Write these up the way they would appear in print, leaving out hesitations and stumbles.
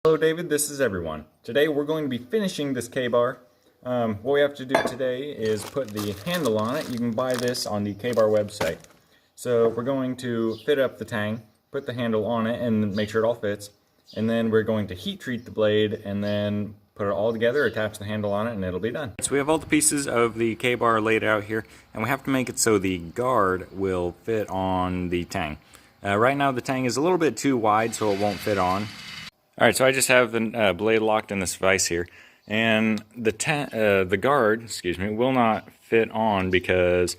Hello David, this is everyone. Today we're going to be finishing this K-bar. What we have to do today is put the handle on it. You can buy this on the K-bar website. So we're going to fit up the tang, put the handle on it and make sure it all fits. And then we're going to heat treat the blade and then put it all together, attach the handle on it, and it'll be done. So we have all the pieces of the K-bar laid out here, and we have to make it so the guard will fit on the tang. Right now the tang is a little bit too wide, so it won't fit on. Alright, so I just have the blade locked in this vise here, and the guard, will not fit on because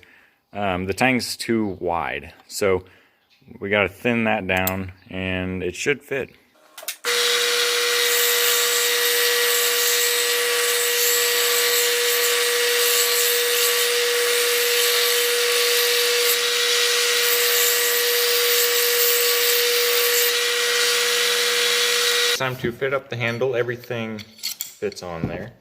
the tang's too wide. So we got to thin that down, and it should fit. Time to fit up the handle. Everything fits on there.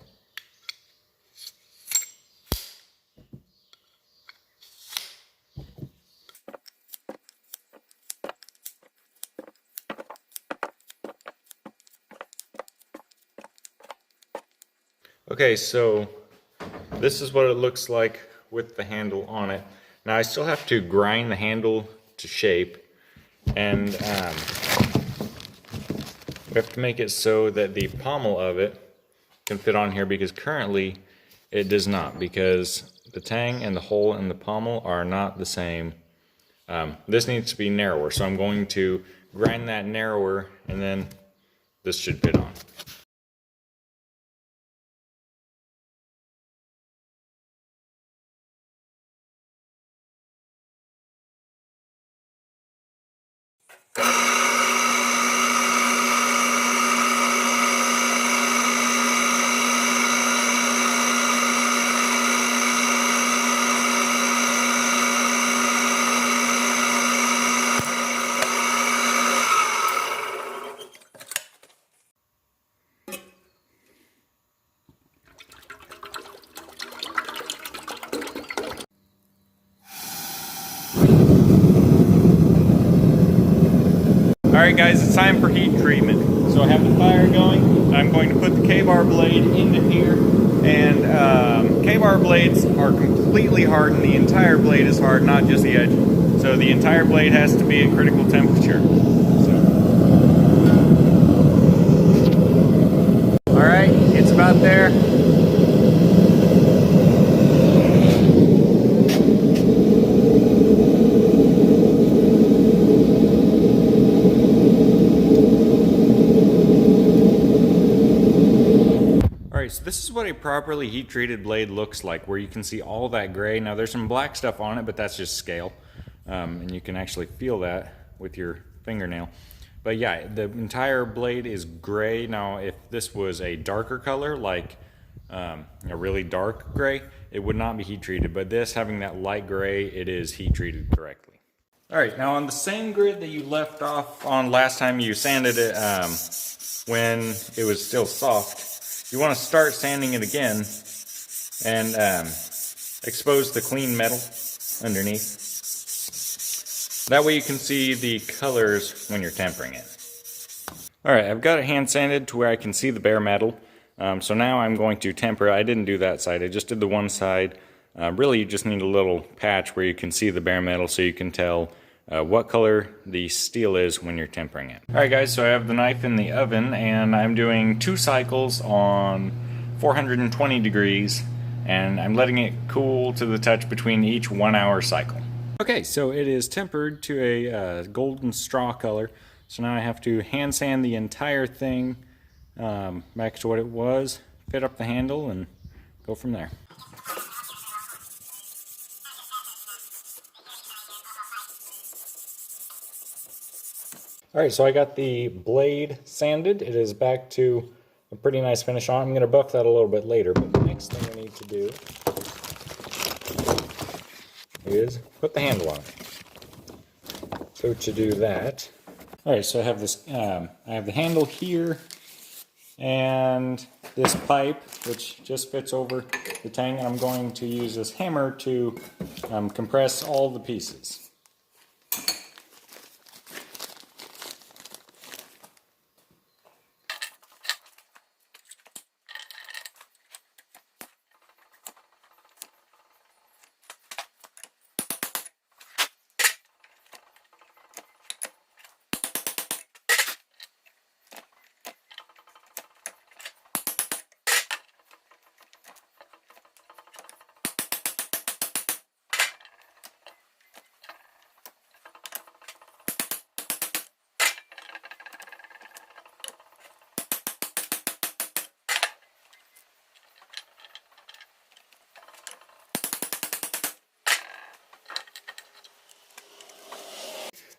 Okay, so this is what it looks like with the handle on it. Now I still have to grind the handle to shape, and we have to make it so that the pommel of it can fit on here, because currently it does not, because the tang and the hole in the pommel are not the same. This needs to be narrower, so I'm going to grind that narrower, and then this should fit on. Alright guys, it's time for heat treatment. So I have the fire going. I'm going to put the K-bar blade into here. And K-bar blades are completely hardened. The entire blade is hard, not just the edge. So the entire blade has to be at critical temperature. Alright, it's about there. So this is what a properly heat treated blade looks like, where you can see all that gray. Now there's some black stuff on it, but that's just scale, and you can actually feel that with your fingernail. But yeah, the entire blade is gray. Now if this was a darker color, like a really dark gray, it would not be heat treated, but this, having that light gray, it is heat treated correctly. Alright, now on the same grid that you left off on last time you sanded it when it was still soft, you want to start sanding it again and expose the clean metal underneath. That way you can see the colors when you're tempering it. Alright, I've got it hand sanded to where I can see the bare metal. So now I'm going to temper it. I didn't do that side, I just did the one side. Really you just need a little patch where you can see the bare metal so you can tell what color the steel is when you're tempering it. Alright guys, so I have the knife in the oven and I'm doing 2 cycles on 420 degrees, and I'm letting it cool to the touch between each 1 hour cycle. Okay, so it is tempered to a golden straw color, so now I have to hand sand the entire thing back to what it was, fit up the handle, and go from there. Alright, so I got the blade sanded. It is back to a pretty nice finish on it. I'm going to buff that a little bit later, but the next thing we need to do is put the handle on it. So to do that, alright, so I have this, I have the handle here, and this pipe, which just fits over the tang, and I'm going to use this hammer to compress all the pieces.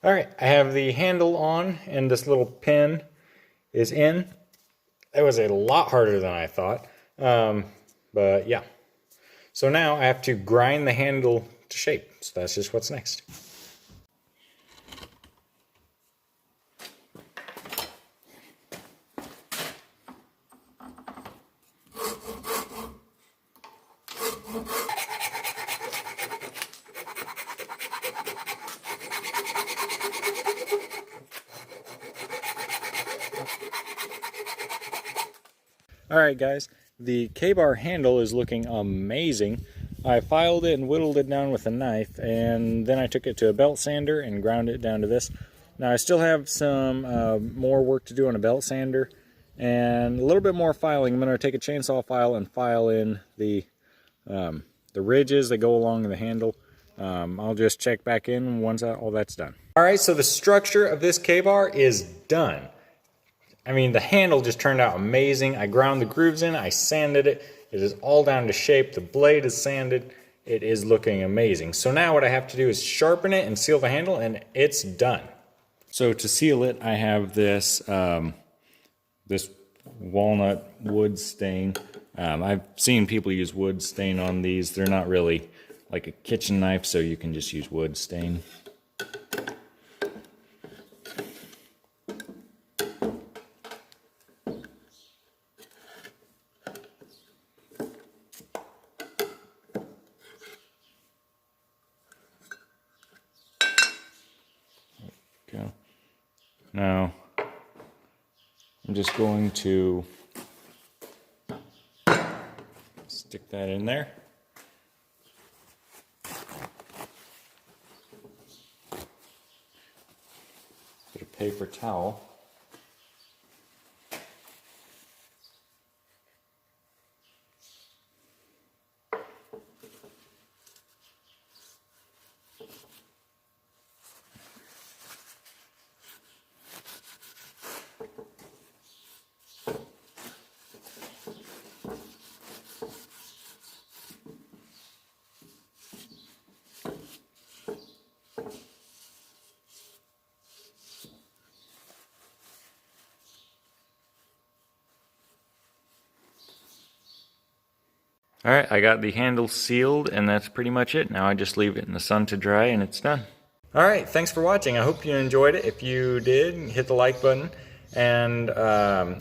All right, I have the handle on and this little pin is in. That was a lot harder than I thought, but yeah. So now I have to grind the handle to shape, so that's just what's next. Alright guys, the K-bar handle is looking amazing. I filed it and whittled it down with a knife, and then I took it to a belt sander and ground it down to this. Now I still have some more work to do on a belt sander and a little bit more filing. I'm going to take a chainsaw file and file in the ridges that go along the handle. I'll just check back in once all that's done. Alright, so the structure of this K-bar is done. I mean, the handle just turned out amazing. I ground the grooves in, I sanded it. It is all down to shape. The blade is sanded. It is looking amazing. So now what I have to do is sharpen it and seal the handle, and it's done. So to seal it, I have this this walnut wood stain. I've seen people use wood stain on these. They're not really like a kitchen knife, so you can just use wood stain. Go. Now, I'm just going to stick that in there. Get a paper towel. Alright, I got the handle sealed, and that's pretty much it. Now I just leave it in the sun to dry and it's done. Alright, thanks for watching. I hope you enjoyed it. If you did, hit the like button. And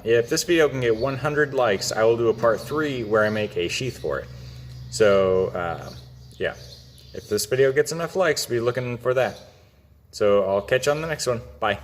if this video can get 100 likes, I will do a part 3 where I make a sheath for it. So, yeah. If this video gets enough likes, be looking for that. So I'll catch you on the next one. Bye.